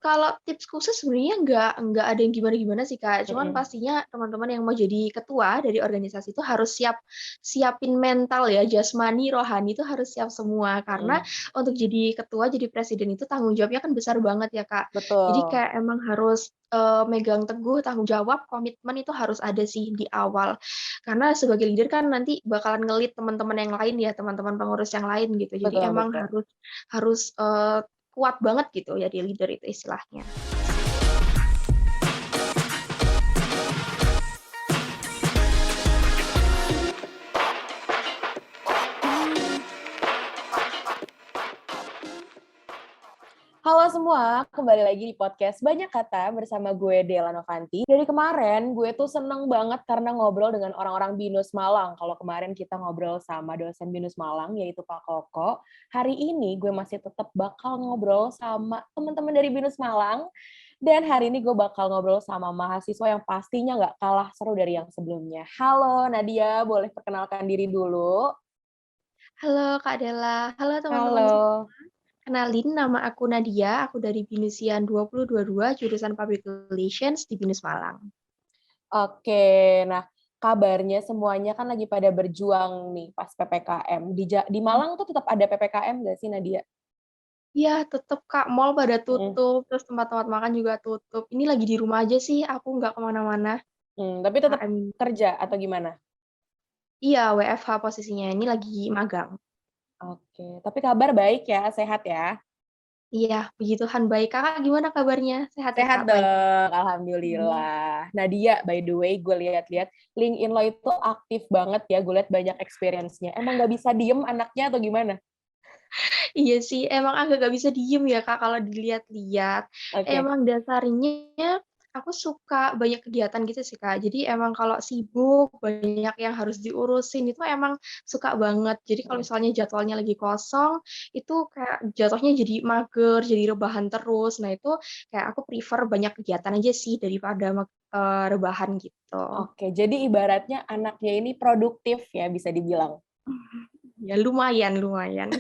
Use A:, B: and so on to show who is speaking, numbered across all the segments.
A: Kalau tips khusus sebenarnya nggak ada yang gimana-gimana sih, Kak. Cuman
B: Mhm,
A: pastinya teman-teman yang mau jadi ketua dari organisasi itu harus siapin mental ya, jasmani, rohani itu harus siap semua. Karena
B: mhm.
A: untuk jadi ketua, jadi presiden itu tanggung jawabnya kan besar banget ya, Kak. Jadi
B: Betul.
A: kayak emang harus, megang teguh tanggung jawab, komitmen itu harus ada sih di awal. Karena sebagai leader kan nanti bakalan nge-lead teman-teman yang lain ya, teman-teman pengurus yang lain gitu. Jadi
B: Betul
A: emang
B: betul.
A: harus kuat banget gitu ya di leader itu istilahnya.
B: Halo semua, kembali lagi di podcast Banyak Kata bersama gue Dela Novanti. Dari kemarin gue tuh seneng banget karena ngobrol dengan orang-orang BINUS Malang. Kalau kemarin kita ngobrol sama dosen BINUS Malang yaitu Pak Koko, hari ini gue masih tetap bakal ngobrol sama teman-teman dari BINUS Malang. Dan hari ini gue bakal ngobrol sama mahasiswa yang pastinya nggak kalah seru dari yang sebelumnya. Halo Nadia, boleh perkenalkan diri dulu?
A: Halo Kak Dela, halo teman-teman semua.
B: Halo.
A: Kenalin nama aku Nadia, aku dari Binusian 2022 jurusan Public Relations di Binus Malang.
B: Oke, nah kabarnya semuanya kan lagi pada berjuang nih pas PPKM. Di Malang tuh tetap ada PPKM nggak sih, Nadia?
A: Iya tetep Kak, mall pada
B: Mhm.
A: tutup, terus tempat-tempat makan juga tutup. Ini lagi di rumah aja sih, aku nggak kemana-mana.
B: Tapi tetap
A: KM.
B: kerja atau gimana?
A: Iya, WFH posisinya, ini lagi magang.
B: Oke, tapi kabar baik ya, sehat ya?
A: Iya, puji Tuhan baik. Kakak gimana kabarnya? Sehat ya
B: Sehat
A: Kak? Baik.
B: dong,
A: Hmm.
B: alhamdulillah. Nadia, by the way, gue lihat-lihat LinkedIn lo itu aktif banget ya, gue lihat banyak experience-nya. Emang nggak bisa diem anaknya atau gimana?
A: Iya sih, emang agak gak bisa diem ya Kak kalau dilihat-lihat.
B: Oke.
A: Emang dasarnya aku suka banyak kegiatan gitu sih Kak. Jadi emang kalau sibuk, banyak yang harus diurusin itu emang suka banget. Jadi kalau
B: Mhm.
A: misalnya jadwalnya lagi kosong, itu kayak jatuhnya jadi mager, jadi rebahan terus. Nah itu kayak aku prefer banyak kegiatan aja sih daripada rebahan gitu.
B: Oke, jadi ibaratnya anaknya ini produktif ya, bisa dibilang.
A: Ya lumayan, lumayan.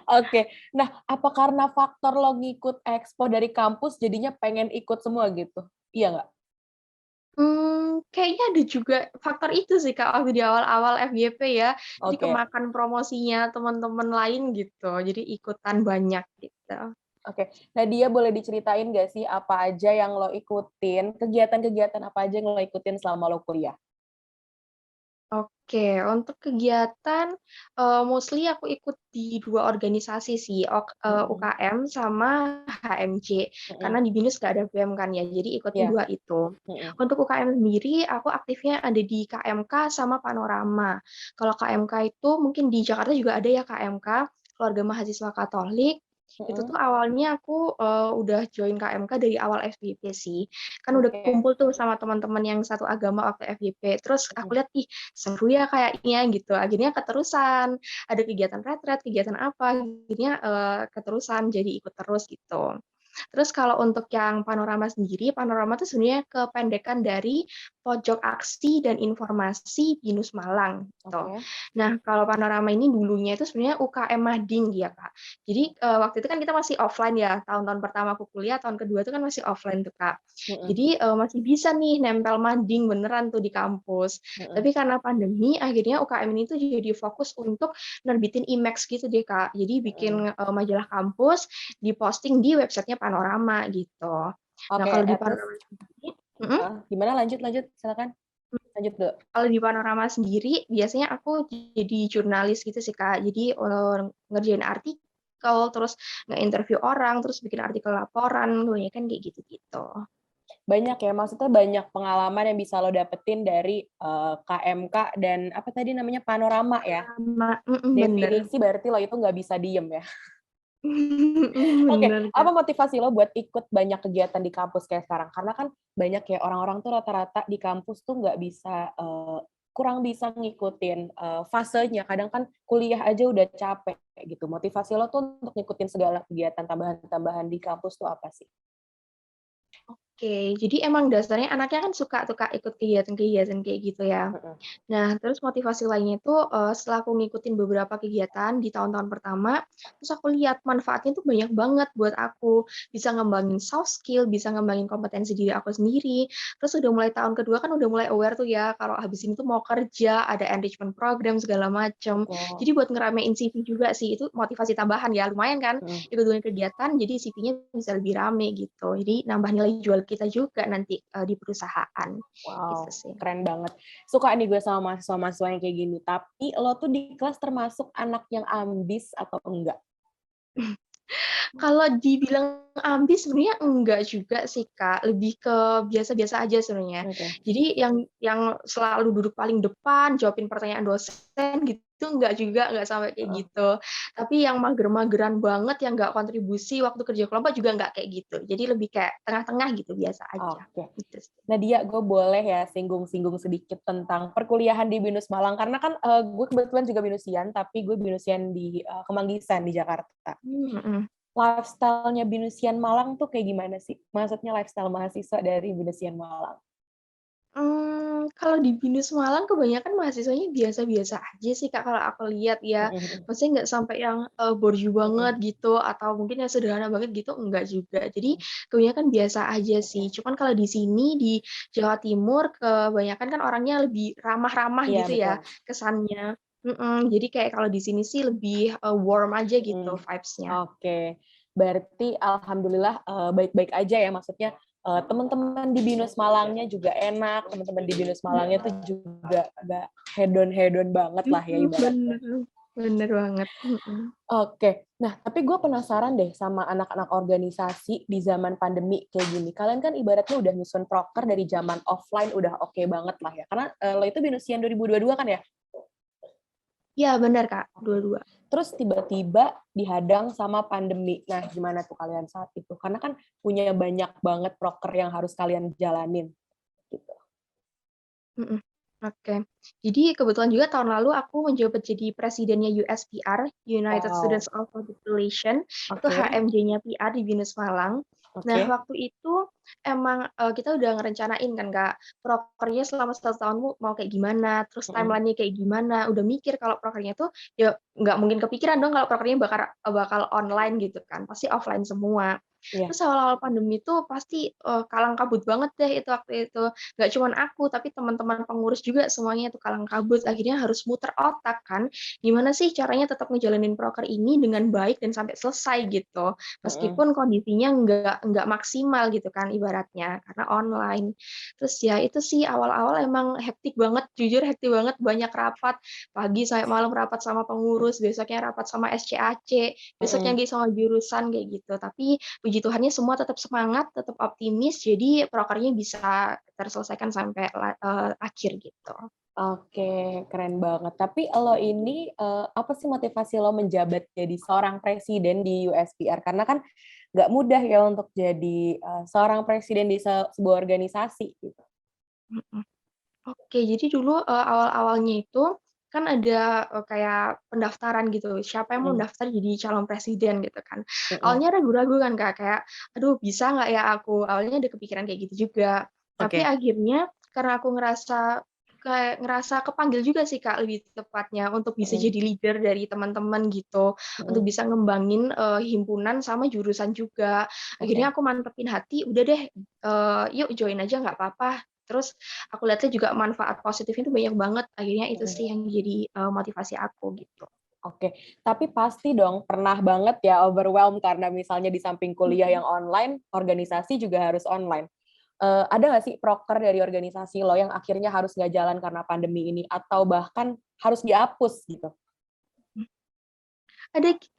B: Oke. Nah, apa karena faktor lo ngikut expo dari kampus jadinya pengen ikut semua gitu? Iya nggak?
A: Kayaknya ada juga faktor itu sih, Kak, waktu di awal-awal FYP ya. Jadi
B: Oke.
A: kemakan promosinya teman-teman lain gitu, jadi ikutan banyak gitu.
B: Oke. Nah, dia boleh diceritain nggak sih apa aja yang lo ikutin, kegiatan-kegiatan apa aja yang lo ikutin selama lo kuliah?
A: Oke, untuk kegiatan, mostly aku ikut di 2 organisasi sih,
B: Mhm,
A: UKM sama HMJ.
B: mhm.
A: Karena di BINUS nggak ada BEM kan ya, jadi ikutin
B: Iya,
A: 2 itu.
B: mhm.
A: Untuk UKM sendiri, aku aktifnya ada di KMK sama Panorama. Kalau KMK itu mungkin di Jakarta juga ada ya KMK, Keluarga Mahasiswa Katolik. Itu
B: Mhm.
A: tuh awalnya aku, udah join KMK dari awal FYP sih. Kan udah
B: Oke.
A: kumpul tuh sama teman-teman yang satu agama waktu FYP, terus
B: Mhm.
A: aku lihat, ih seru ya kayaknya gitu, akhirnya keterusan, ada kegiatan retret, kegiatan apa, akhirnya, keterusan jadi ikut terus gitu. Terus kalau untuk yang Panorama sendiri, Panorama itu sebenarnya kependekan dari Pojok Aksi dan Informasi BINUS Malang, gitu.
B: Oke.
A: Nah, kalau Panorama ini dulunya itu sebenarnya UKM Mading dia, Kak. Jadi, waktu itu kan kita masih offline ya, tahun-tahun pertama aku kuliah, tahun kedua itu kan masih offline tuh, Kak.
B: Mhm,
A: Jadi, masih bisa nih nempel mading beneran tuh di kampus.
B: mhm.
A: Tapi karena pandemi, akhirnya UKM ini tuh jadi fokus untuk nerbitin IMAX gitu deh, Kak. Jadi
B: Mhm.
A: bikin, majalah kampus, diposting di websitenya Panorama gitu. Nah,
B: Oke,
A: kalau di
B: terus
A: Panorama sendiri mhm?
B: gimana? Lanjut lanjut, silakan. Lanjut dulu.
A: Kalau di Panorama sendiri, biasanya aku jadi jurnalis gitu sih, Kak. Jadi, ngerjain artikel, terus nge-interview orang, terus bikin artikel laporan, kebanyakan kayak gitu-gitu.
B: Banyak ya, maksudnya banyak pengalaman yang bisa lo dapetin dari, KMK dan apa tadi namanya, panorama ya?
A: Sama bener.
B: Definisi berarti lo itu nggak bisa diem ya? Oke,
A: Bener,
B: apa
A: Kak.
B: motivasi lo buat ikut banyak kegiatan di kampus kayak sekarang? Karena kan banyak ya orang-orang tuh rata-rata di kampus tuh nggak bisa, kurang bisa ngikutin, fasenya, kadang kan kuliah aja udah capek kayak gitu. Motivasi lo tuh untuk ngikutin segala kegiatan tambahan-tambahan di kampus tuh apa sih?
A: Oke, jadi emang dasarnya anaknya kan suka tuh Kak ikut kegiatan-kegiatan kayak gitu ya.
B: Mhm.
A: Nah, terus motivasi lainnya itu, setelah aku ngikutin beberapa kegiatan di tahun-tahun pertama, terus aku lihat manfaatnya tuh banyak banget buat aku. Bisa ngembangin soft skill, bisa ngembangin kompetensi diri aku sendiri. Terus udah mulai tahun kedua kan udah mulai aware tuh ya, kalau habis ini tuh mau kerja, ada enrichment program segala macem.
B: Betul.
A: Jadi buat ngeramein CV juga sih, itu motivasi tambahan ya, lumayan kan
B: Mhm.
A: ikut banyak kegiatan, jadi CV-nya bisa lebih rame gitu. Jadi nambah nilai jual kita juga nanti, di perusahaan, gitu
B: Wow,
A: sih.
B: keren banget. Suka nih gue sama mahasiswa-mahasiswa yang kayak gini, tapi lo tuh di kelas termasuk anak yang ambis atau enggak?
A: Kalau dibilang ambis sebenarnya enggak juga sih, Kak, lebih ke biasa-biasa aja sebenarnya.
B: Oke.
A: Jadi yang selalu duduk paling depan, jawabin pertanyaan dosen gitu, enggak juga, enggak sampai kayak
B: Heeh.
A: gitu. Tapi yang mager-mageran banget, yang enggak kontribusi waktu kerja kelompok juga enggak kayak gitu. Jadi lebih kayak tengah-tengah gitu, biasa aja,
B: Oke.
A: gitu sih.
B: Nadia, gue boleh ya singgung-singgung sedikit tentang perkuliahan di BINUS Malang, karena kan gue kebetulan juga BINUSian, tapi gue BINUSian di Kemanggisan di Jakarta.
A: Mhm.
B: Lifestyle-nya BINUSian Malang tuh kayak gimana sih? Maksudnya lifestyle mahasiswa dari BINUSian Malang.
A: Kalau di BINUS Malang kebanyakan mahasiswanya biasa-biasa aja sih, Kak, kalau aku lihat ya.
B: Mhm.
A: Maksudnya nggak sampai yang, borju banget
B: Mhm.
A: gitu, atau mungkin yang sederhana banget gitu, enggak juga. Jadi kebanyakan biasa aja sih.
B: Oke.
A: Cuman kalau di sini, di Jawa Timur, kebanyakan kan orangnya lebih ramah-ramah
B: Iya,
A: gitu ya,
B: betul.
A: kesannya. Jadi kayak kalau di sini sih lebih, warm aja gitu
B: Mhm.
A: vibes-nya.
B: Oke. Berarti alhamdulillah, baik-baik aja ya, maksudnya, teman-teman di BINUS Malangnya juga enak, teman-teman di BINUS Malangnya tuh juga nggak hedon-hedon banget lah ya ibaratnya.
A: Bener, bener banget,
B: Oke. Nah, tapi gue penasaran deh sama anak-anak organisasi di zaman pandemi kayak gini. Kalian kan ibaratnya udah nyusun proker dari zaman offline udah oke banget lah ya. Karena lo itu BINUSian 2022 kan ya?
A: Iya bener, Kak,
B: Oke.
A: dua-dua.
B: Terus tiba-tiba dihadang sama pandemi. Nah, gimana tuh kalian saat itu? Karena kan punya banyak banget proker yang harus kalian jalanin gitu.
A: Mhm, oke. Jadi kebetulan juga tahun lalu aku menjabat jadi presidennya USPR, United
B: Wow.
A: Students of Public Relations, itu
B: Oke.
A: HMJ-nya PR di BINUS Malang. Nah,
B: Oke.
A: waktu itu emang, kita udah ngerencanain kan, Kak, prokernya selama 1 tahun mau kayak gimana, terus
B: Mhm.
A: timeline-nya kayak gimana, udah mikir kalau prokernya tuh ya nggak mungkin kepikiran dong kalau prokernya bakal online gitu kan, pasti offline semua.
B: Iya.
A: Terus awal-awal pandemi tuh pasti, kalang kabut banget deh itu waktu itu. Nggak cuman aku, tapi teman-teman pengurus juga semuanya tuh kalang kabut, akhirnya harus muter otak kan, gimana sih caranya tetap ngejalanin proker ini dengan baik dan sampai selesai gitu.
B: Mhm.
A: Meskipun kondisinya nggak maksimal gitu kan ibaratnya, karena online. Terus ya itu sih awal-awal emang hektik banget, jujur hektik banget, banyak rapat, pagi sampai malam rapat sama pengurus, besoknya rapat sama SCAC, besoknya
B: Mhm.
A: lagi sama jurusan kayak gitu. Tapi puji Tuhannya semua tetap semangat, tetap optimis, jadi prokernya bisa terselesaikan sampai akhir gitu.
B: Oke, keren banget. Tapi lo ini, apa sih motivasi lo menjabat jadi seorang presiden di USPR? Karena kan nggak mudah ya untuk jadi, seorang presiden di sebuah organisasi gitu.
A: Mhm. Oke, jadi dulu, awal-awalnya itu kan ada, kayak pendaftaran gitu, siapa yang mau
B: Mhm.
A: daftar jadi calon presiden gitu kan.
B: Mhm.
A: Awalnya ragu-ragu kan, Kak, kayak, "Aduh bisa nggak ya aku?" Awalnya ada kepikiran kayak gitu juga. Tapi
B: Oke.
A: akhirnya karena aku ngerasa kepanggil juga sih, Kak, lebih tepatnya untuk bisa
B: Mhm.
A: jadi leader dari teman-teman gitu, untuk
B: Mhm.
A: bisa ngembangin, himpunan sama jurusan juga. Akhirnya
B: Oke.
A: aku mantepin hati, "Udah deh, yuk join aja nggak apa-apa." Terus aku lihatnya juga manfaat positifnya itu banyak banget, akhirnya itu
B: Mhm.
A: sih yang jadi, motivasi aku gitu.
B: Oke. Tapi pasti dong pernah banget ya overwhelmed karena misalnya di samping kuliah
A: Mhm.
B: yang online, organisasi juga harus online. Ada nggak sih proker dari organisasi lo yang akhirnya harus nggak jalan karena pandemi ini atau bahkan harus dihapus gitu?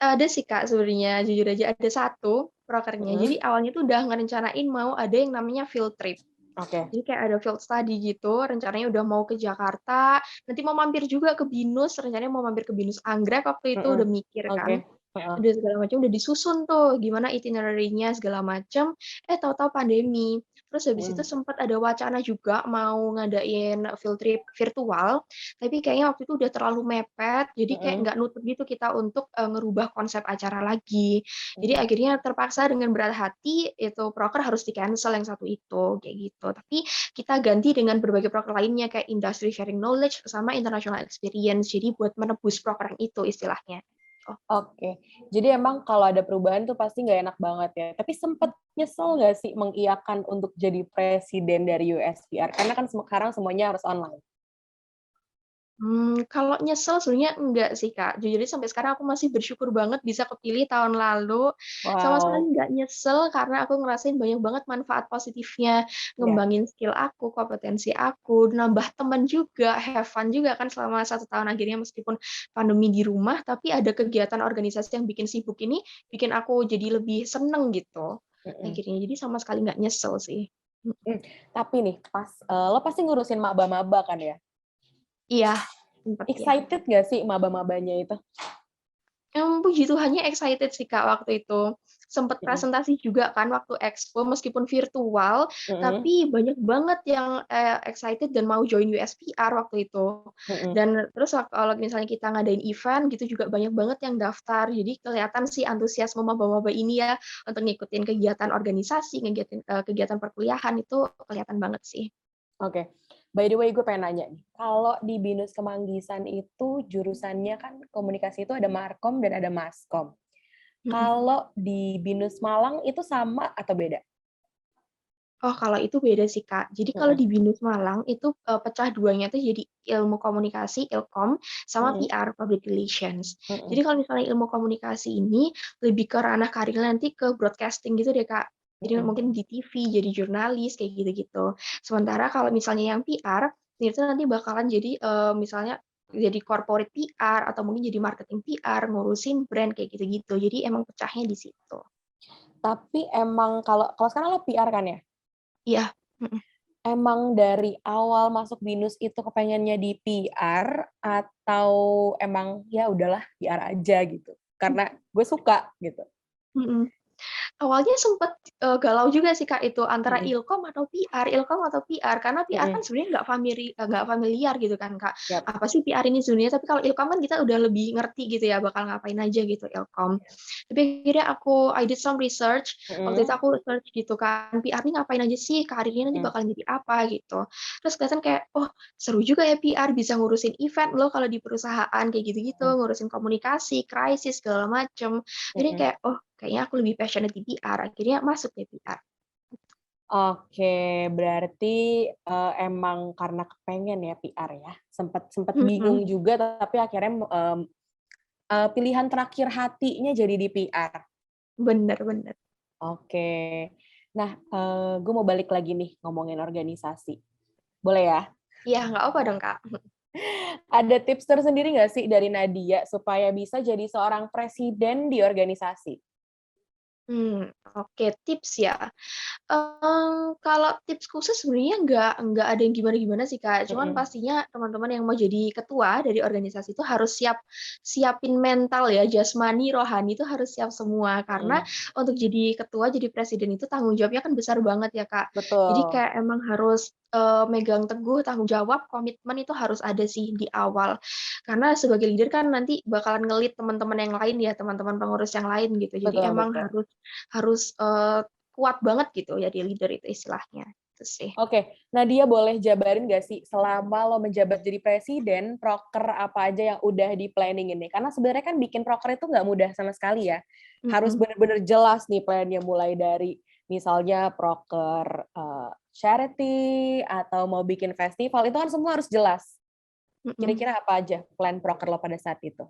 A: Ada sih, Kak, sebenarnya jujur aja ada satu prokernya. Jadi
B: Mhm.
A: awalnya tuh udah ngerencanain mau ada yang namanya field trip.
B: Oke.
A: Jadi kayak ada field study gitu, rencananya udah mau ke Jakarta, nanti mau mampir juga ke BINUS, rencananya mau mampir ke BINUS Anggrek waktu itu udah
B: Mhm.
A: mikir
B: Oke.
A: kan.
B: Heeh.
A: udah segala macam udah disusun tuh, gimana itinerary-nya segala macam, tahu-tahu pandemi. Terus habis itu
B: Mhm.
A: sempat ada wacana juga mau ngadain field trip virtual, tapi kayaknya waktu itu udah terlalu mepet, jadi kayak
B: Mhm.
A: nggak nutup gitu kita untuk, ngerubah konsep acara lagi. Jadi
B: Mhm.
A: akhirnya terpaksa dengan berat hati, itu proker harus di-cancel yang satu itu, kayak gitu. Tapi kita ganti dengan berbagai proker lainnya, kayak industry sharing knowledge, sama international experience. Jadi buat menebus proker yang itu istilahnya. Oh.
B: Oke. Jadi emang kalau ada perubahan tuh pasti nggak enak banget ya. Tapi sempet nyesel nggak sih mengiyakan untuk jadi presiden dari USVR? Karena kan sekarang semuanya harus online.
A: Kalau nyesel sebenarnya enggak sih, Kak. Jujur sampai sekarang aku masih bersyukur banget bisa kepilih tahun lalu. Sama sekali
B: Wow.
A: nggak nyesel karena aku ngerasain banyak banget manfaat positifnya,
B: Ya.
A: ngembangin skill aku, kompetensi aku, nambah teman juga, have fun juga kan selama 1 tahun akhirnya meskipun pandemi di rumah, tapi ada kegiatan organisasi yang bikin sibuk ini, bikin aku jadi lebih seneng gitu,
B: Mhm.
A: akhirnya. Jadi sama sekali nggak nyesel sih. Mhm.
B: Mmm, tapi nih pas, lo pasti ngurusin maba-maba kan ya?
A: Iya, sempet ya.
B: Excited nggak sih maba-mabanya itu?
A: Puji Tuhannya excited sih, Kak, waktu itu. Sempet
B: Mhm.
A: presentasi juga kan waktu expo meskipun virtual,
B: Mhm.
A: tapi banyak banget yang, excited dan mau join USPR waktu itu.
B: Mhm.
A: Dan terus kalau misalnya kita ngadain event gitu juga banyak banget yang daftar. Jadi kelihatan sih antusiasme maba-maba ini ya untuk ngikutin kegiatan organisasi, kegiatan perkuliahan itu kelihatan banget sih.
B: Oke. By the way gue pengen nanya nih, kalau di BINUS Kemanggisan itu jurusannya kan komunikasi itu ada Markom dan ada Maskom.
A: Mhm.
B: Kalau di BINUS Malang itu sama atau beda?
A: Oh, kalau itu beda sih, Kak. Jadi kalau
B: Mhm.
A: di BINUS Malang itu, pecah duanya tuh jadi ilmu komunikasi, Ilkom, sama
B: Mhm.
A: PR, Public Relations.
B: Mhm.
A: Jadi kalau misalnya ilmu komunikasi ini lebih ke ranah karir nanti ke broadcasting gitu deh, Kak. Jadi
B: Mhm.
A: mungkin di TV, jadi jurnalis, kayak gitu-gitu. Sementara kalau misalnya yang PR, itu nanti bakalan jadi, misalnya jadi corporate PR, atau mungkin jadi marketing PR, ngurusin brand, kayak gitu-gitu. Jadi emang pecahnya di situ.
B: Tapi emang kalau kalau sekarang lo PR kan ya?
A: Iya, mhm.
B: Emang dari awal masuk BINUS itu kepengennya di PR atau emang ya udahlah PR aja gitu? Karena gue suka gitu.
A: Mhm. Awalnya sempet, galau juga sih, Kak, itu antara
B: Mhm.
A: Ilkom atau PR, karena PR kan
B: Mhm.
A: sebenarnya nggak familiar gitu kan, Kak.
B: Yap.
A: Apa sih PR ini sebenarnya, tapi kalau Ilkom kan kita udah lebih ngerti gitu ya, bakal ngapain aja gitu Ilkom. Tapi akhirnya I did some research, waktu itu
B: Mhm.
A: aku search gitu kan, PR ini ngapain aja sih, karirnya nanti
B: Mhm.
A: bakal jadi apa gitu. Terus kelihatan kayak, oh seru juga ya PR, bisa ngurusin event loh kalau di perusahaan, kayak gitu-gitu,
B: Mhm.
A: ngurusin komunikasi, krisis, segala macem. Jadi
B: Mhm.
A: kayak, oh kayaknya aku lebih passionate di PR, akhirnya masuk deh PR.
B: Oke, berarti, emang karena kepengen ya PR ya? Sempet sempet
A: Mhm,
B: bingung juga tapi akhirnya, pilihan terakhir hatinya jadi di PR.
A: bener bener.
B: Oke. Nah, gue mau balik lagi nih ngomongin organisasi. Boleh ya?
A: Iya, nggak apa dong, Kak.
B: Ada tips tersendiri nggak sih dari Nadia supaya bisa jadi seorang presiden di organisasi?
A: Oke, tips ya. Kalau tips khusus sebenarnya nggak ada yang gimana-gimana sih, Kak. Cuman
B: Mhm.
A: pastinya teman-teman yang mau jadi ketua dari organisasi itu harus siapin mental ya, jasmani, rohani itu harus siap semua. Karena
B: Mhm.
A: untuk jadi ketua, jadi presiden itu tanggung jawabnya kan besar banget ya, Kak. Jadi
B: Betul.
A: kayak emang harus, megang teguh tanggung jawab, komitmen itu harus ada sih di awal. Karena sebagai leader kan nanti bakalan nge-lead teman-teman yang lain ya, teman-teman pengurus yang lain gitu. Jadi
B: Betul
A: emang
B: betul.
A: harus, kuat banget gitu ya di leader itu istilahnya, itu sih.
B: Oke, Nadia boleh jabarin nggak sih selama lo menjabat jadi presiden, proker apa aja yang udah di-planning ini? Karena sebenarnya kan bikin proker itu nggak mudah sama sekali ya. Harus
A: Mhm,
B: bener-bener jelas nih plan-nya, mulai dari misalnya proker, charity atau mau bikin festival, itu kan semua harus jelas.
A: mhm.
B: Kira-kira apa aja plan proker lo pada saat itu?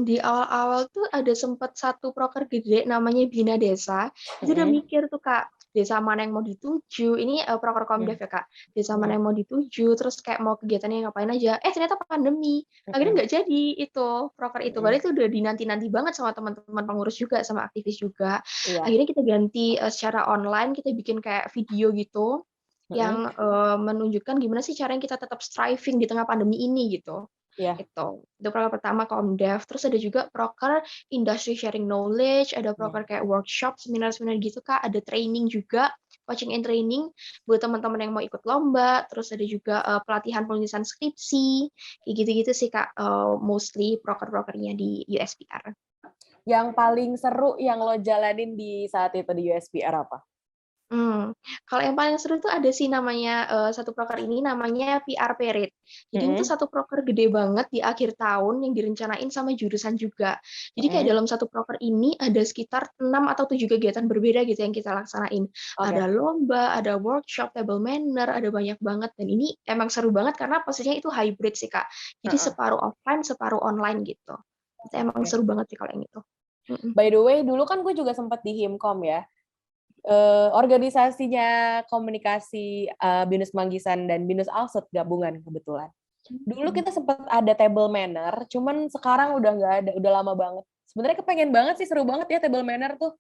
A: Di awal-awal tuh ada sempet satu proker gede namanya Bina Desa, itu udah
B: Mhm.
A: mikir tuh, Kak, desa mana yang mau dituju, ini, proker Komdev
B: Mhm.
A: ya, Kak, desa mana
B: Mhm.
A: yang mau dituju, terus kayak mau kegiatannya ngapain aja, ternyata pandemi, akhirnya
B: Mhm.
A: nggak jadi itu, proker itu, padahal
B: Mhm.
A: itu udah dinanti-nanti banget sama teman-teman pengurus juga, sama aktivis juga.
B: Iya.
A: Akhirnya kita ganti, secara online, kita bikin kayak video gitu,
B: Mhm.
A: yang, menunjukkan gimana sih caranya kita tetap striving di tengah pandemi ini, gitu.
B: Iya.
A: Itu proker pertama Comdev. Terus ada juga proker industry sharing knowledge, ada proker kayak workshop, seminar-seminar gitu Kak, ada training juga, coaching and training buat teman-teman yang mau ikut lomba, terus ada juga pelatihan penulisan skripsi, kayak gitu-gitu sih Kak, mostly proker-prokernya di USPR.
B: Yang paling seru yang lo jalanin di saat itu di USPR apa?
A: Kalau yang paling seru tuh ada sih namanya, satu proker ini namanya PR Parade. Jadi itu
B: Mhm,
A: satu proker gede banget di akhir tahun yang direncanain sama jurusan juga. Jadi kayak
B: mhm.
A: dalam satu proker ini ada sekitar 6 atau 7 kegiatan berbeda gitu yang kita laksanain.
B: Oke.
A: Ada lomba, ada workshop, table manner, ada banyak banget dan ini emang seru banget karena posisinya itu hybrid sih, Kak. Jadi
B: Heeh.
A: separuh offline, separuh online gitu. Itu emang
B: Oke.
A: seru banget sih kalau yang itu. Mhm.
B: By the way, dulu kan gue juga sempat di Himkom ya. Organisasinya komunikasi Binus Manggisan dan Binus Alsut gabungan kebetulan. Dulu kita sempat ada table manner, cuman sekarang udah nggak ada, udah lama banget. Sebenarnya kepengen banget sih, seru banget ya table manner tuh.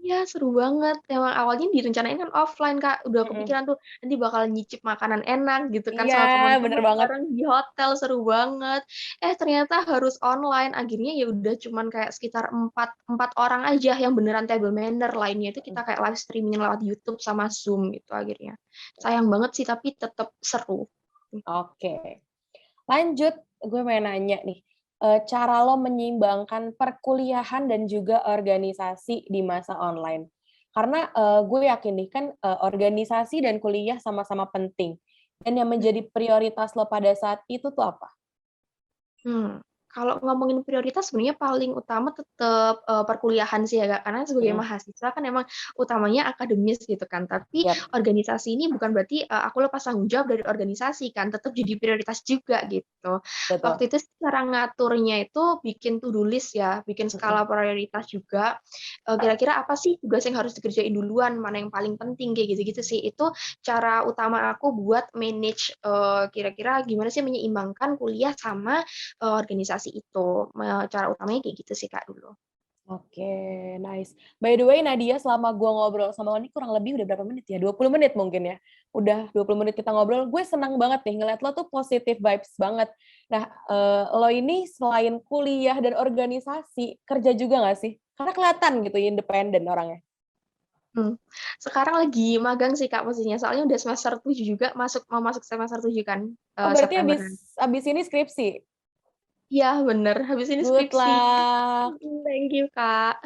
A: Iya, seru banget. Emang awalnya direncanain kan offline, Kak. Udah
B: Mhm.
A: kepikiran tuh, nanti bakal nyicip makanan enak gitu kan
B: Iya,
A: sama
B: bener
A: teman-teman
B: banget.
A: bareng di hotel, seru banget. Ternyata harus online. Akhirnya ya udah cuman kayak sekitar empat orang aja yang beneran table manner. Lainnya itu kita kayak live streaming lewat YouTube sama Zoom gitu akhirnya. Sayang banget sih, tapi tetap seru.
B: Oke. Lanjut, gue mau nanya nih, cara lo menyeimbangkan perkuliahan dan juga organisasi di masa online. Karena, gue yakin nih kan, organisasi dan kuliah sama-sama penting, dan yang menjadi prioritas lo pada saat itu tuh apa?
A: Hmm, kalau ngomongin prioritas sebenarnya paling utama tetap, perkuliahan sih ya, Kak, karena sebagai
B: Mhm,
A: mahasiswa kan emang utamanya akademis gitu kan, tapi
B: yap,
A: organisasi ini bukan berarti, aku lepas tanggung jawab dari organisasi kan, tetap jadi prioritas juga gitu.
B: betul.
A: Waktu itu sih cara ngaturnya itu bikin to do list ya, bikin
B: Mhm,
A: skala prioritas juga, kira-kira apa sih tugas yang harus dikerjain duluan, mana yang paling penting, kayak gitu-gitu sih. Itu cara utama aku buat manage, kira-kira gimana sih menyeimbangkan kuliah sama organisasi itu. Cara utamanya kayak gitu sih, Kak, dulu.
B: oke, nice. By the way Nadia, selama gue ngobrol sama lo ini kurang lebih udah berapa menit ya? 20 menit mungkin ya? Udah 20 menit kita ngobrol, gue senang banget nih ngeliat lo tuh positive vibes banget. Nah, lo ini selain kuliah dan organisasi, kerja juga nggak sih? Karena kelihatan gitu independen orangnya.
A: Mmm, sekarang lagi magang sih, Kak, posisinya, soalnya udah semester 7 juga, mau masuk semester 7 kan,
B: Oh berarti
A: September
B: abis
A: nanti.
B: abis ini skripsi?
A: Iya, bener, habis ini
B: Good
A: skripsi.
B: luck!
A: Thank you, Kak.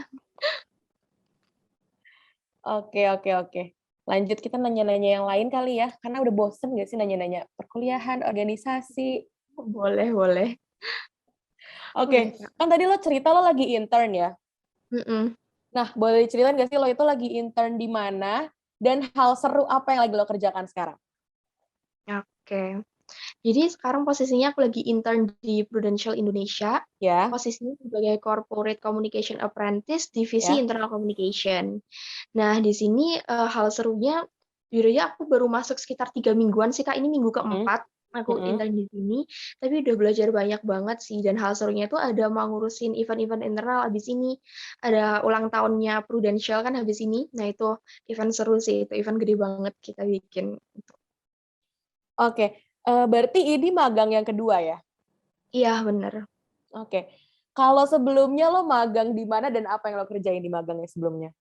B: Oke, oke, oke. Lanjut kita nanya-nanya yang lain kali ya, karena udah bosen nggak sih nanya-nanya perkuliahan, organisasi.
A: Boleh boleh.
B: Oke,
A: Boleh, Kak.
B: kan tadi lo cerita lo lagi intern ya?
A: Mhm,
B: Nah, boleh diceritain nggak sih lo itu lagi intern di mana dan hal seru apa yang lagi lo kerjakan sekarang?
A: oke. Jadi sekarang posisinya aku lagi intern di Prudential Indonesia,
B: Ya,
A: posisinya sebagai Corporate Communication Apprentice, divisi
B: ya.
A: Internal Communication. Nah, di sini, hal serunya, jujur aja aku baru masuk sekitar 3 mingguan sih, Kak, ini minggu
B: Mhm,
A: keempat aku
B: mhm.
A: intern di sini, tapi udah belajar banyak banget sih, dan hal serunya itu ada mau ngurusin event-event internal habis ini. Ada ulang tahunnya Prudential kan habis ini, nah itu event seru sih, itu event gede banget kita bikin.
B: Oke, berarti ini magang yang kedua ya?
A: Iya, bener.
B: Oke. Kalau sebelumnya lo magang di mana dan apa yang lo kerjain di magangnya sebelumnya?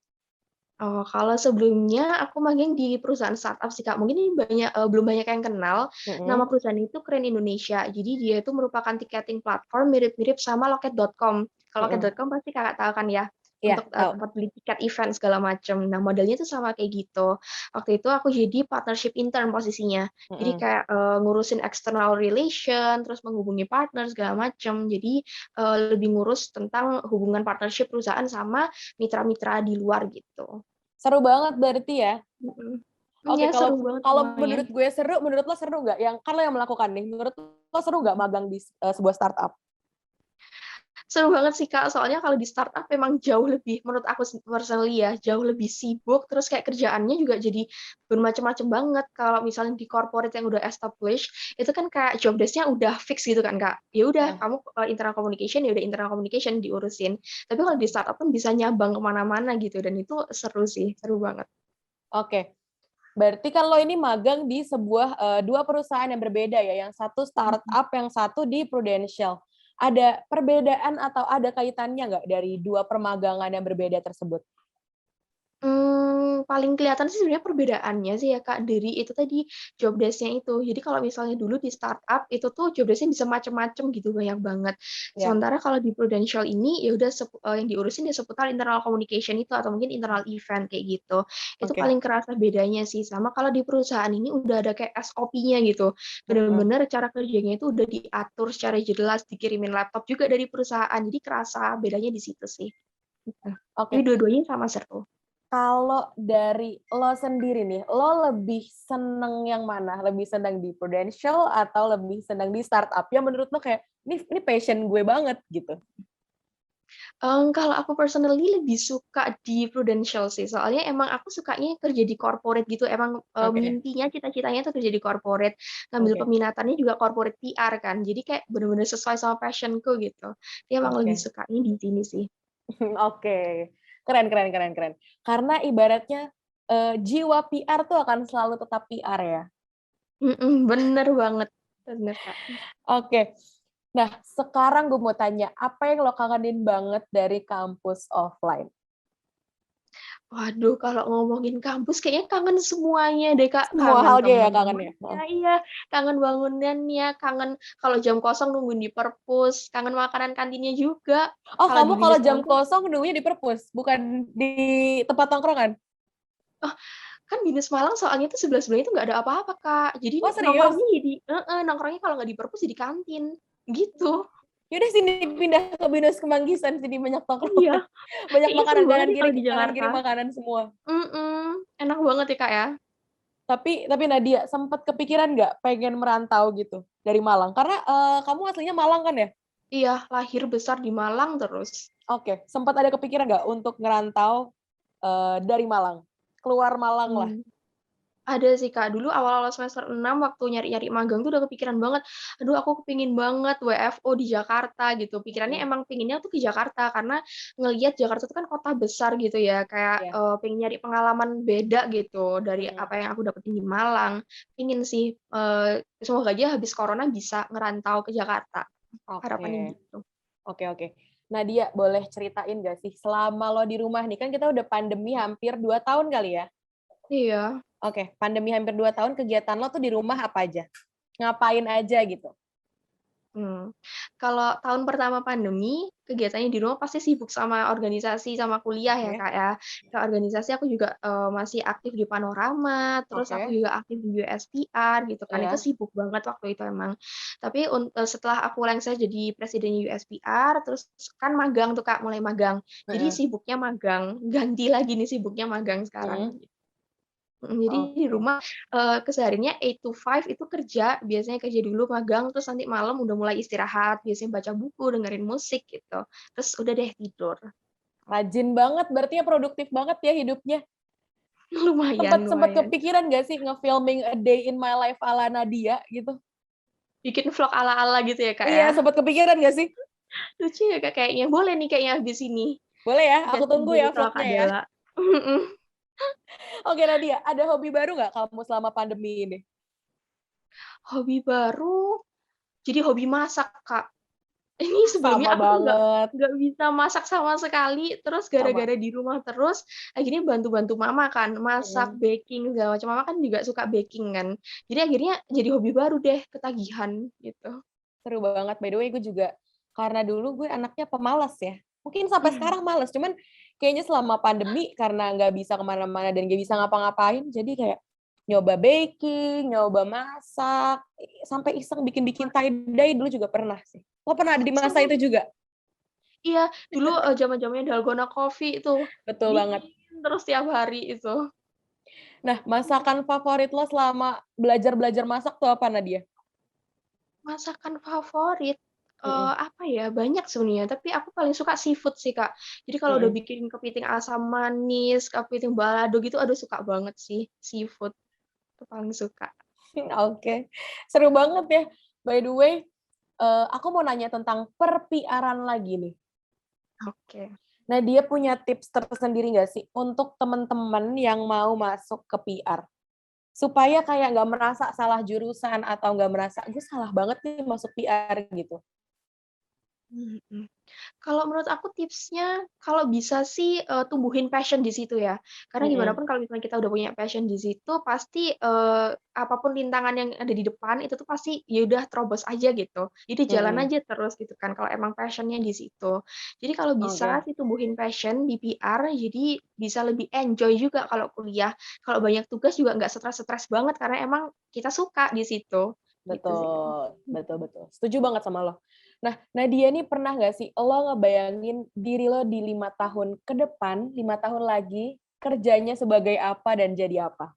A: Oh, kalau sebelumnya aku magang di perusahaan startup sih, Kak. Mungkin ini belum banyak yang kenal. Nama
B: Mhm,
A: perusahaan itu Keren Indonesia. Jadi dia itu merupakan tiketing platform mirip-mirip sama Loket.com. Kalau
B: mhm.
A: Loket.com pasti Kakak tahu kan ya,
B: Iya,
A: untuk
B: tahu.
A: tempat beli tiket event segala macam. Nah, modelnya itu sama kayak gitu. Waktu itu aku jadi partnership intern posisinya. Jadi
B: Mhm.
A: kayak ngurusin external relation, terus menghubungi partner segala macam. Jadi lebih ngurus tentang hubungan partnership perusahaan sama mitra-mitra di luar gitu.
B: Seru banget berarti ya?
A: Mhm.
B: Oke,
A: Iya
B: kalau
A: seru banget
B: kalau
A: lumayan.
B: menurut gue seru, menurut lo seru nggak? Yang kan lo yang melakukan nih, menurut lo seru nggak
A: Mhm.
B: magang di sebuah startup?
A: Seru banget sih, Kak, soalnya kalau di startup memang jauh lebih menurut aku personally ya, jauh lebih sibuk, terus kayak kerjaannya juga jadi bermacam-macam banget. Kalau misalnya di corporate yang udah established, itu kan kayak job desk-nya udah fix gitu kan, Kak. Ya udah
B: Heeh.
A: kamu, internal communication, ya udah internal communication diurusin. Tapi kalau di startup kan bisa nyabang ke mana-mana gitu dan itu seru sih, seru banget.
B: Oke. Berarti kan lo ini magang di sebuah dua perusahaan yang berbeda ya, yang satu startup, yang satu di Prudential. Ada perbedaan atau ada kaitannya nggak dari dua permagangan yang berbeda tersebut?
A: Paling kelihatan sih sebenarnya perbedaannya sih ya, Kak, dari itu tadi, job desk-nya itu. Jadi kalau misalnya dulu di startup, itu tuh job desk-nya bisa macem-macem gitu, banyak banget.
B: Ya,
A: Sementara kalau di Prudential ini, ya udah yang diurusin ya seputar internal communication itu, atau mungkin internal event, kayak gitu. Itu
B: oke.
A: paling kerasa bedanya sih, sama kalau di perusahaan ini udah ada kayak SOP-nya gitu.
B: Heeh.
A: Bener-bener cara kerjanya itu udah diatur secara jelas, dikirimin laptop juga dari perusahaan, jadi kerasa bedanya di situ sih. Gitu. Tapi
B: Oke.
A: dua-duanya sama seru.
B: Kalau dari lo sendiri nih, lo lebih seneng yang mana? Lebih seneng di Prudential atau lebih seneng di startup? Yang menurut lo kayak, ini passion gue banget gitu.
A: Kalau aku personally lebih suka di Prudential sih, soalnya emang aku sukanya kerja di corporate gitu, emang,
B: Oke,
A: mimpinya, cita-citanya tuh kerja di corporate, ngambil
B: oke,
A: peminatannya juga corporate PR kan, jadi kayak bener-bener sesuai sama passion-ku gitu. Jadi emang lebih
B: oke.
A: sukanya di sini sih.
B: Oke. Keren, keren, keren, keren. Karena ibaratnya jiwa PR tuh akan selalu tetap PR ya.
A: Bener banget, bener, Kak.
B: Oke. Nah, sekarang gue mau tanya, apa yang lo kangenin banget dari kampus offline?
A: Waduh, kalau ngomongin kampus kayaknya kangen semuanya deh, Kak.
B: Semua
A: Kangen
B: halnya ya kangen ya?
A: temen-temennya, iya, kangen bangunannya, kangen kalau jam kosong nungguin di perpus, kangen makanan kantinnya juga.
B: Oh,
A: Kalau di
B: kamu kalau
A: Binus
B: jam
A: Malang tuh
B: kosong nunggunya di perpus, bukan di tempat tongkrongan?
A: oh, kan Binus Malang soalnya tuh sebelah-sebelahnya tuh nggak ada apa-apa, Kak. Jadi
B: Oh, serius?
A: nongkrongnya jadi nongkrongnya kalau nggak di perpus jadi kantin, gitu.
B: Yaudah sini pindah ke Binus Kemanggisan, sini banyak
A: Iya,
B: tongkrongan. Banyak
A: kayaknya seru
B: makanan,
A: banget nih kalau di
B: kanan
A: Jakarta.
B: kiri makanan semua.
A: Enak banget ya, Kak, ya.
B: Tapi Nadia, sempat kepikiran nggak pengen merantau gitu dari Malang? Karena kamu aslinya Malang kan ya?
A: Iya, lahir besar di Malang terus.
B: Oke, sempat ada kepikiran nggak untuk ngerantau dari Malang? Keluar Malang lah.
A: Mmm. Ada sih, Kak. Dulu awal-awal semester 6 waktu nyari-nyari magang tuh udah kepikiran banget, "Aduh aku kepingin banget WFO di Jakarta," gitu. Pikirannya
B: Hmm,
A: emang pinginnya tuh ke Jakarta, karena ngelihat Jakarta itu kan kota besar gitu ya, kayak,
B: ya.
A: pengen nyari pengalaman beda gitu dari
B: Hmm,
A: apa yang aku dapetin di Malang. Pingin sih, semoga aja habis corona bisa ngerantau ke Jakarta, harapannya
B: oke,
A: gitu.
B: oke, oke. Nadia, boleh ceritain nggak sih selama lo di rumah nih, kan kita udah pandemi hampir 2 tahun kali ya?
A: Iya.
B: Oke, pandemi hampir 2 tahun, kegiatan lo tuh di rumah apa aja? Ngapain aja gitu?
A: Kalau tahun pertama pandemi, kegiatannya di rumah pasti sibuk sama organisasi, sama kuliah ya,
B: Oke,
A: Kak, ya. Ke organisasi aku juga, masih aktif di Panorama, terus aku
B: oke,
A: juga aktif di USPR gitu kan, itu
B: iya,
A: sibuk banget waktu itu emang. Tapi setelah aku lengser jadi presiden USPR, terus kan magang tuh, Kak, mulai magang. Jadi
B: heeh,
A: sibuknya magang, ganti lagi nih sibuknya magang sekarang.
B: mhm,
A: Jadi di
B: oke.
A: rumah, kesehariannya 8 to 5 itu kerja, biasanya kerja dulu magang, terus nanti malam udah mulai istirahat, biasanya baca buku, dengerin musik gitu, terus udah deh tidur.
B: Rajin banget, berarti ya produktif banget ya hidupnya.
A: Lumayan
B: Sempet sempet
A: lumayan.
B: kepikiran nggak sih nge-filming a day in my life ala Nadia gitu?
A: Bikin vlog ala-ala gitu ya, Kak,
B: Iya,
A: ya?
B: sempet kepikiran nggak sih?
A: Lucu ya, Kak, kayaknya. Boleh nih kayaknya habis ini,
B: Boleh ya, aku
A: jatuh
B: tunggu
A: jadi
B: ya
A: vlog
B: vlognya ya.
A: Adela. Mhm.
B: Oke Nadia, ada hobi baru nggak kamu selama pandemi ini?
A: Hobi baru, jadi hobi masak, Kak. Ini
B: Sama
A: sebelumnya aku tuh
B: banget,
A: nggak bisa masak sama sekali, terus
B: sama.
A: gara-gara di rumah terus, akhirnya bantu-bantu mama kan, masak,
B: Mhm.
A: baking, segala macam. Mama kan juga suka baking kan. Jadi akhirnya jadi hobi baru deh, ketagihan gitu.
B: Seru banget. By the way, gue juga karena dulu gue anaknya pemalas ya. Mungkin sampai sekarang males, cuman kayaknya selama pandemi karena nggak bisa kemana-mana dan nggak bisa ngapa-ngapain, jadi kayak nyoba baking, nyoba masak, sampai iseng bikin-bikin
A: Wah,
B: tie-dye dulu juga pernah sih. Lo pernah ada di masa
A: sama.
B: itu juga?
A: Iya, dulu, zaman-zamannya dalgona coffee itu,
B: Betul banget.
A: bikin terus tiap hari itu.
B: Nah, masakan favorit lo selama belajar-belajar masak tuh apa, Nadia?
A: Masakan favorit,
B: Mhm,
A: apa ya, banyak sebenarnya, tapi aku paling suka seafood sih, Kak. Jadi kalau udah
B: mhm.
A: bikin kepiting asam manis, kepiting balado gitu, aduh suka banget sih, seafood, itu paling suka.
B: Oke, seru banget ya. By the way, aku mau nanya tentang per-PR-an lagi nih.
A: Oke.
B: Nah, dia punya tips tersendiri nggak sih untuk teman-teman yang mau masuk ke PR? supaya kayak nggak merasa salah jurusan atau nggak merasa gue salah banget nih masuk PR gitu.
A: Mhm. Kalau menurut aku tipsnya, kalau bisa sih, tumbuhin passion di situ ya. Karena gimana
B: Mhm,
A: pun kalau misalnya kita udah punya passion di situ, pasti, apa rintangan yang ada di depan, itu tuh pasti, ya udah terobos aja gitu. Jadi jalan
B: mhm,
A: aja terus gitu kan, kalau emang passion-nya di situ. Jadi kalau bisa
B: oke.
A: sih tumbuhin passion di PR, jadi bisa lebih enjoy juga kalau kuliah. Kalau banyak tugas juga nggak stres-stres banget, karena emang kita suka di situ, gitu sih, Kak.
B: Betul, betul betul. Setuju banget sama lo. Nah, Nadia nih pernah nggak sih lo ngebayangin diri lo di 5 tahun ke depan, 5 tahun lagi, kerjanya sebagai apa dan jadi apa?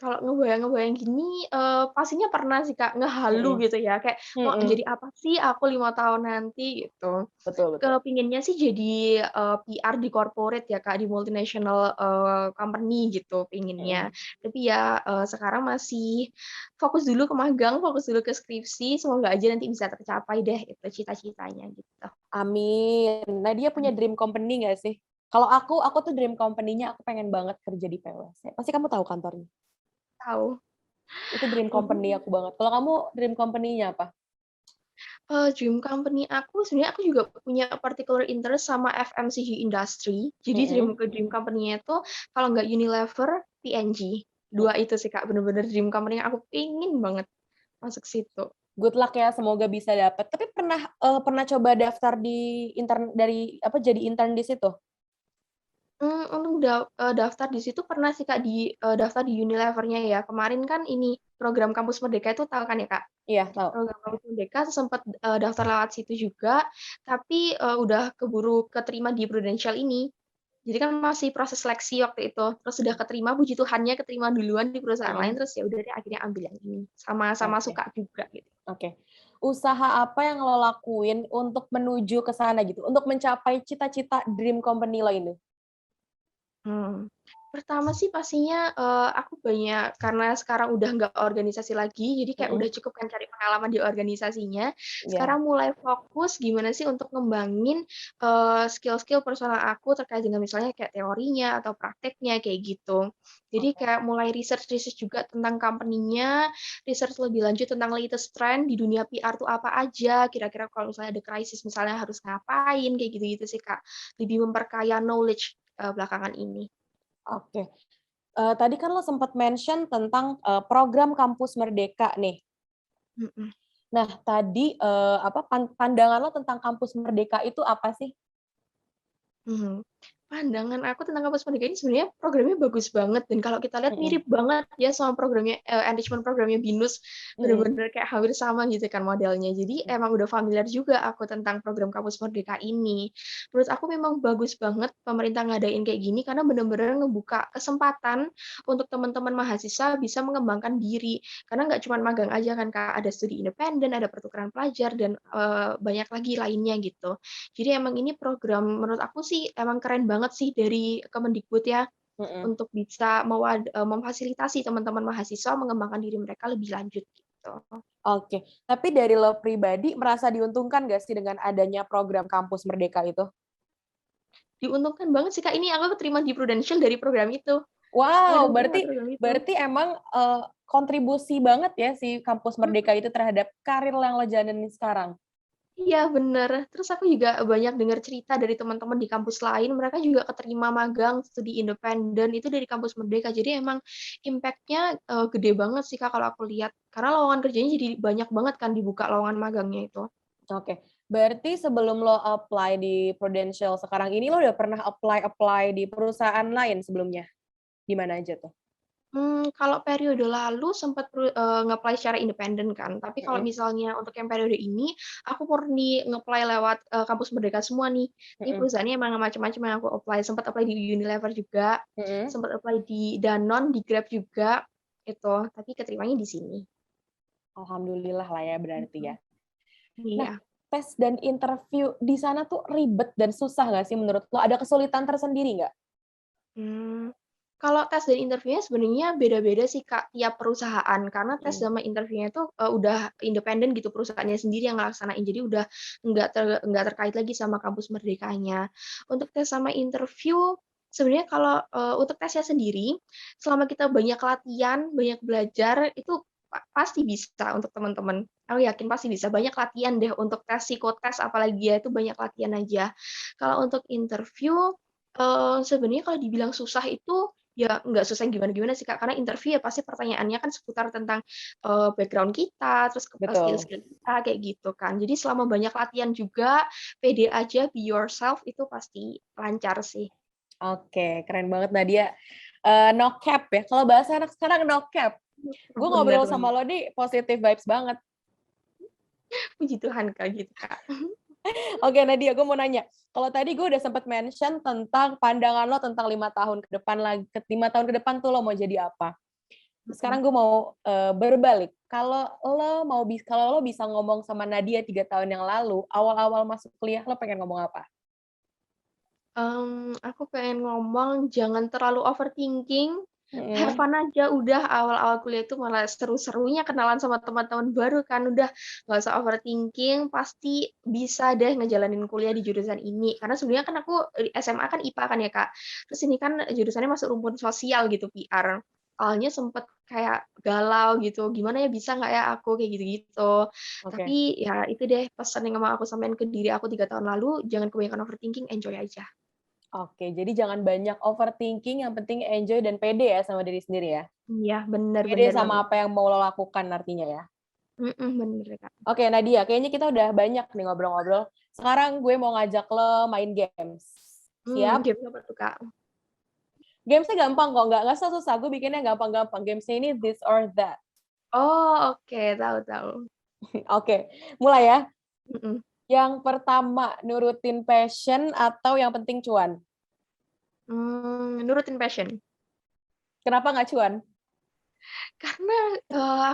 A: Kalau ngebayang-ngebayang gini, pastinya pernah sih, Kak, ngehalu
B: Mhm,
A: gitu ya, kayak, "Mau
B: mhm,
A: jadi apa sih aku 5 tahun nanti?" Gitu.
B: betul betul.
A: Kepinginnya sih jadi, PR di corporate ya, Kak, di multinational, company gitu pinginnya.
B: Mhm.
A: Tapi ya, sekarang masih fokus dulu ke magang, fokus dulu ke skripsi, semoga aja nanti bisa tercapai deh itu cita-citanya gitu.
B: Amin. Nadia punya dream company nggak sih? Kalau aku tuh dream company-nya aku pengen banget kerja di PwC. Pasti kamu tahu kantornya?
A: Tahu.
B: Itu dream company
A: Mhm.
B: aku banget. Kalau kamu dream company-nya apa?
A: Dream company aku sebenarnya aku juga punya particular interest sama FMCG industry. Jadi
B: Mhm,
A: dream company-nya itu kalau nggak Unilever, P&G.
B: mhm.
A: 2 itu sih, Kak, bener-bener dream company yang aku pengen banget masuk situ.
B: Good luck ya, semoga bisa dapat. Tapi pernah coba daftar di intern dari apa, jadi intern di situ?
A: Untuk daftar di situ pernah sih, Kak, daftar di Unilever-nya ya. Kemarin kan ini program Kampus Merdeka itu tahu kan ya, Kak?
B: Iya, tahu.
A: Program Kampus Merdeka sempet, daftar lewat situ juga, tapi, udah keburu keterima di Prudential ini. Jadi kan masih proses seleksi waktu itu, terus udah keterima, puji Tuhannya keterima duluan di perusahaan lain,
B: Mhm,
A: terus ya udah deh akhirnya ambil yang ini, sama-sama
B: oke
A: suka juga gitu.
B: oke. Usaha apa yang lo lakuin untuk menuju ke sana gitu, untuk mencapai cita-cita dream company lo ini?
A: Mmm, Pertama sih pastinya, aku banyak karena sekarang udah nggak organisasi lagi, jadi kayak udah
B: Mhm,
A: cukup kan cari pengalaman di organisasinya.
B: iya,
A: Sekarang mulai fokus gimana sih untuk ngembangin, skill-skill personal aku terkait dengan misalnya kayak teorinya atau prakteknya, kayak gitu. Jadi
B: oke.
A: kayak mulai research-research juga tentang company-nya, research lebih lanjut tentang latest trend di dunia PR tuh apa aja, kira-kira kalau misalnya ada krisis misalnya harus ngapain, kayak gitu-gitu sih, Kak. Lebih memperkaya knowledge, belakangan ini.
B: Oke. Tadi kan lo sempat mention tentang, program Kampus Merdeka nih.
A: Mhm.
B: Nah tadi, apa, pandangan lo tentang Kampus Merdeka itu apa sih?
A: Mhm. Pandangan aku tentang kampus pendidikan ini sebenarnya programnya bagus banget dan kalau kita lihat
B: Mhm,
A: mirip banget ya sama programnya, enrichment programnya BINUS,
B: mhm,
A: bener-bener kayak hampir sama gitu kan modelnya. Jadi
B: mhm.
A: emang udah familiar juga aku tentang program Kampus Merdeka ini. Menurut aku memang bagus banget pemerintah ngadain kayak gini karena bener-bener ngebuka kesempatan untuk teman-teman mahasiswa bisa mengembangkan diri. Karena nggak cuma magang aja kan Kak, ada studi independen, ada pertukaran pelajar dan, banyak lagi lainnya gitu. Jadi emang ini program menurut aku sih emang keren banget sih dari Kemendikbud ya,
B: Mhm.
A: untuk bisa memfasilitasi teman-teman mahasiswa mengembangkan diri mereka lebih lanjut gitu.
B: Oke, tapi dari lo pribadi merasa diuntungkan nggak sih dengan adanya program Kampus Merdeka itu?
A: Diuntungkan banget sih Kak, ini aku keterima di Prudential dari program itu,
B: Wow,
A: bener-bener lewat
B: berarti
A: program itu.
B: berarti emang, kontribusi banget ya si Kampus Merdeka
A: Mhm.
B: itu terhadap karir yang lo jalanin sekarang?
A: Iya bener, terus aku juga banyak dengar cerita dari teman-teman di kampus lain, mereka juga keterima magang studi independen itu dari kampus Merdeka. Jadi emang impact-nya, gede banget sih Kak kalau aku lihat, karena lowongan kerjanya jadi banyak banget kan dibuka lowongan magangnya itu.
B: Oke, berarti sebelum lo apply di Prudential sekarang ini, lo udah pernah apply-apply di perusahaan lain sebelumnya? Di mana aja tuh?
A: Kalau periode lalu sempat nge-apply secara independen kan, tapi kalau
B: Mhm,
A: misalnya untuk yang periode ini, aku murni nge-apply lewat, kampus Merdeka semua nih. Ini
B: mhm,
A: perusahaannya emang macam-macam yang aku apply, sempat apply di Unilever juga,
B: mhm.
A: sempat apply di Danone, di Grab juga, itu, tapi keterimanya di sini.
B: Alhamdulillah lah ya berarti
A: Mhm.
B: ya. Nah,
A: Iya.
B: tes dan interview di sana tuh ribet dan susah nggak sih menurut lo? Ada kesulitan tersendiri nggak?
A: Mmm, Kalau tes dan interviewnya sebenarnya beda-beda sih, Kak, tiap perusahaan. Karena tes
B: Mhm,
A: sama interviewnya itu, udah independen gitu, perusahaannya sendiri yang ngelaksanain. Jadi udah nggak terkait lagi sama kampus merdekanya. Untuk tes sama interview, Sebenarnya kalau, untuk tesnya sendiri, selama kita banyak latihan, banyak belajar, itu pasti bisa untuk teman-teman. Aku yakin pasti bisa, banyak latihan deh untuk tes, psikotes apalagi ya, itu banyak latihan aja. Kalau untuk interview, sebenarnya kalau dibilang susah itu, ya nggak susah gimana-gimana sih, Kak, karena interview ya pasti pertanyaannya kan seputar tentang, background kita, terus
B: Betul.
A: skill-skill kita, kayak gitu kan. Jadi selama banyak latihan juga, pede aja, be yourself, itu pasti lancar sih.
B: Oke, keren banget Nadia. No cap ya, kalau bahasa anak sekarang no cap. Gue
A: Bener
B: ngobrol sama
A: bener.
B: lo nih positive vibes banget.
A: Puji Tuhan, Kak, gitu, Kak.
B: Oke Nadia, gue mau nanya. Kalau tadi gue udah sempat mention tentang pandangan lo tentang 5 tahun ke depan lagi, 5 tahun ke depan tuh lo mau jadi apa?
A: Mhm.
B: Sekarang gue mau berbalik. Kalau lo bisa ngomong sama Nadia 3 tahun yang lalu, awal-awal masuk kuliah lo pengen ngomong apa?
A: Aku pengen ngomong jangan terlalu overthinking, have
B: Mm-mm.
A: fun aja udah awal-awal kuliah itu malah seru-serunya kenalan sama teman-teman baru kan, udah nggak usah overthinking, pasti bisa deh ngejalanin kuliah di jurusan ini. Karena sebenarnya kan aku SMA kan IPA kan ya, Kak. Terus ini kan jurusannya masuk rumpun sosial gitu, PR. Awalnya sempet kayak galau gitu, gimana ya bisa nggak ya aku kayak gitu-gitu.
B: Oke.
A: Tapi ya itu deh pesan yang mau aku sampaikan ke diri aku 3 tahun lalu, jangan kebanyakan overthinking, enjoy aja.
B: Oke, jadi jangan banyak overthinking, yang penting enjoy dan pede ya sama diri sendiri ya.
A: Iya, bener
B: Pede
A: bener
B: sama
A: banget.
B: apa yang mau lo lakukan artinya ya.
A: Bener, Kak.
B: Oke, Nadia, kayaknya kita udah banyak nih ngobrol-ngobrol. Sekarang gue mau ngajak lo main games. Siap?
A: Game apa tuh, Kak?
B: Gamesnya gampang kok, nggak susah. Gue bikinnya gampang-gampang. Gamesnya ini this or that.
A: Oh, oke, tahu tahu.
B: Oke, mulai ya.
A: Mhm.
B: Yang pertama, nurutin passion atau yang penting cuan?
A: Nurutin passion.
B: Kenapa nggak cuan?
A: Karena,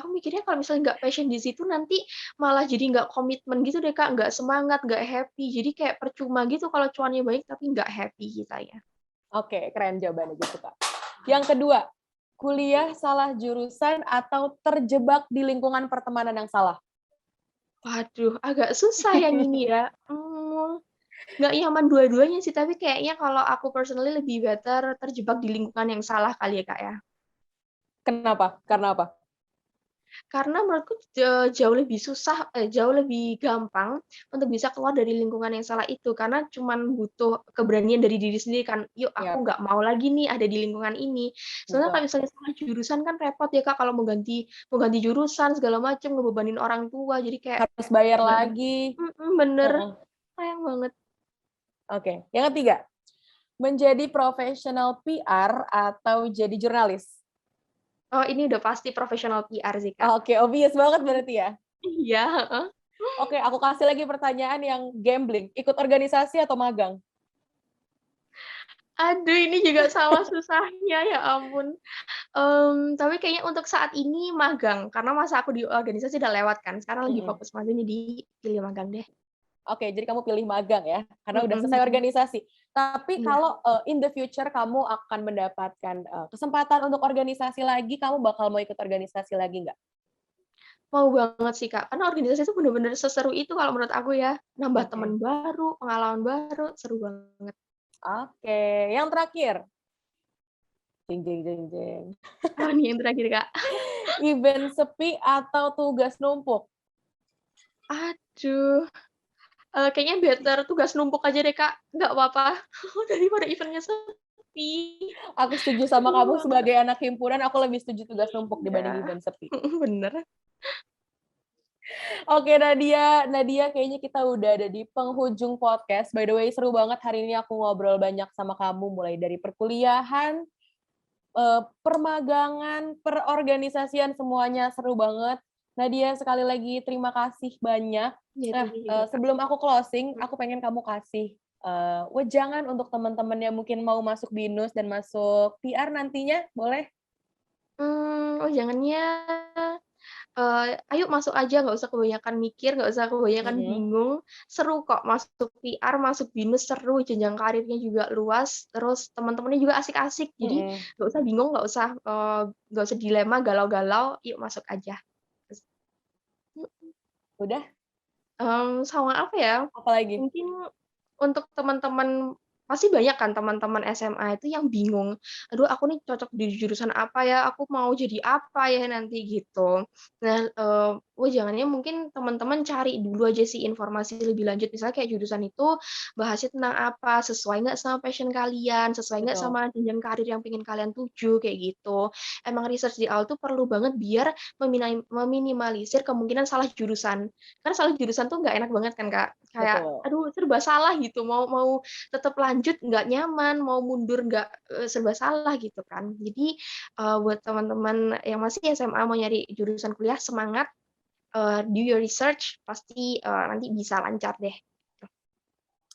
A: aku mikirnya kalau misalnya nggak passion di situ nanti malah jadi nggak komitmen gitu deh, Kak, nggak semangat, nggak happy. Jadi kayak percuma gitu kalau cuannya baik tapi nggak happy kitanya.
B: Oke, keren jawabannya gitu, Kak. Yang kedua, kuliah salah jurusan atau terjebak di lingkungan pertemanan yang salah?
A: Waduh, agak susah yang ini ya. Nggak nyaman dua-duanya sih, tapi kayaknya kalau aku personally lebih better terjebak di lingkungan yang salah kali ya, Kak, ya.
B: Kenapa? Karena apa?
A: Karena menurutku jauh lebih susah jauh lebih gampang untuk bisa keluar dari lingkungan yang salah itu, karena cuman butuh keberanian dari diri sendiri kan, "Yuk
B: Ya,
A: aku nggak mau lagi nih ada di lingkungan ini." Soalnya kalau
B: betul.
A: misalnya salah jurusan kan repot ya, Kak, kalau mau ganti jurusan segala macam, ngebebanin orang tua, jadi kayak
B: Harus bayar
A: nggak deh.
B: lagi.
A: Bener,
B: Heeh.
A: sayang banget.
B: Oke. Yang ketiga, menjadi profesional PR atau jadi jurnalis?
A: Oh, ini udah pasti profesional PR sih, Kak.
B: Oke, obvious banget berarti ya.
A: Iya, heeh.
B: Oke, aku kasih lagi pertanyaan yang gambling. Ikut organisasi atau magang?
A: Aduh, ini juga sama susahnya, ya ampun. Tapi kayaknya untuk saat ini magang, karena masa aku di organisasi udah lewat kan, sekarang lagi
B: Mm-mm.
A: fokus magang jadi pilih magang deh.
B: Oke, jadi kamu pilih magang ya, karena udah
A: Mhm
B: selesai
A: mhm.
B: organisasi. Tapi
A: Iya,
B: kalau in the future kamu akan mendapatkan kesempatan untuk organisasi lagi, kamu bakal mau ikut organisasi lagi nggak?
A: mau banget sih, Kak, karena organisasi itu bener-bener seseru itu kalau menurut aku ya, nambah teman
B: Oke.
A: baru, pengalaman baru, seru banget.
B: Oke, yang terakhir. Jeng jeng jeng jeng.
A: Apa nih yang terakhir, Kak?
B: Event sepi atau tugas numpuk?
A: Aduh, kayaknya better tugas numpuk aja deh, Kak, nggak apa-apa, daripada event-nya sepi.
B: Aku setuju sama kamu
A: Aduh,
B: sebagai anak himpunan, aku lebih setuju tugas numpuk dibanding
A: iya,
B: event sepi.
A: bener.
B: Oke Nadia, Nadia kayaknya kita udah ada di penghujung podcast. By the way, seru banget hari ini aku ngobrol banyak sama kamu, mulai dari perkuliahan, permagangan, perorganisasian, semuanya seru banget. Nadia, sekali lagi terima kasih banyak.
A: Iya,
B: Nah,
A: thank you juga, Kak.
B: sebelum aku closing, aku pengen kamu kasih wejangan untuk teman-teman yang mungkin mau masuk BINUS dan masuk PR nantinya, boleh?
A: Jangannya, ayo masuk aja, nggak usah kebanyakan mikir, nggak usah kebanyakan
B: Mhm.
A: bingung, seru kok masuk PR, masuk BINUS seru, jenjang karirnya juga luas, terus teman-temannya juga asik-asik, jadi
B: Mhm.
A: nggak usah bingung, nggak usah dilema, galau-galau, yuk masuk aja. Terus,
B: Udah?
A: sama apa ya,
B: Apalagi?
A: mungkin untuk teman-teman pasti banyak kan teman-teman SMA itu yang bingung, "Aduh aku nih cocok di jurusan apa ya? Aku mau jadi apa ya nanti?" Gitu. Nah, jangannya mungkin teman-teman cari dulu aja sih informasi lebih lanjut, misalnya kayak jurusan itu bahasnya tentang apa, sesuai nggak sama passion kalian, sesuai nggak
B: Betul,
A: sama jenjang karir yang pengen kalian tuju, kayak gitu. Emang research di awal tuh perlu banget biar meminimalisir kemungkinan salah jurusan. Karena salah jurusan tuh nggak enak banget kan, Kak. Kayak,
B: betul.
A: aduh serba salah gitu, mau mau tetap lanjut nggak nyaman, mau mundur nggak, serba salah gitu kan. Jadi, buat teman-teman yang masih SMA mau nyari jurusan kuliah, semangat, do your research, pasti, nanti bisa lancar deh.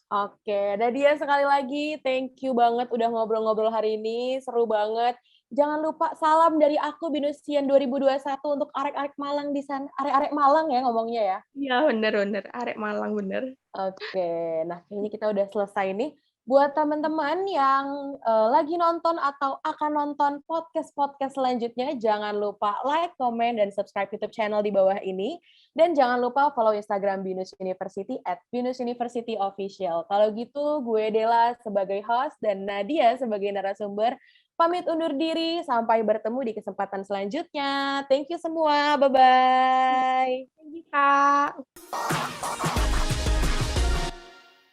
B: Oke, Nadia sekali lagi thank you banget udah ngobrol-ngobrol hari ini, seru banget. Jangan lupa salam dari aku Binusian 2021 untuk arek-arek Malang di sana. Arek-arek Malang ya ngomongnya ya.
A: Iya, bener bener, arek Malang, bener.
B: Oke, nah kayaknya kita udah selesai nih. Buat teman-teman yang lagi nonton atau akan nonton podcast-podcast selanjutnya, jangan lupa like, comment, dan subscribe YouTube channel di bawah ini. Dan jangan lupa follow Instagram Binus University @binusuniversityofficial. Kalau gitu, gue Dela sebagai host dan Nadia sebagai narasumber. Pamit undur diri, sampai bertemu di kesempatan selanjutnya. Thank you semua, bye-bye.
A: Thank you, Kak.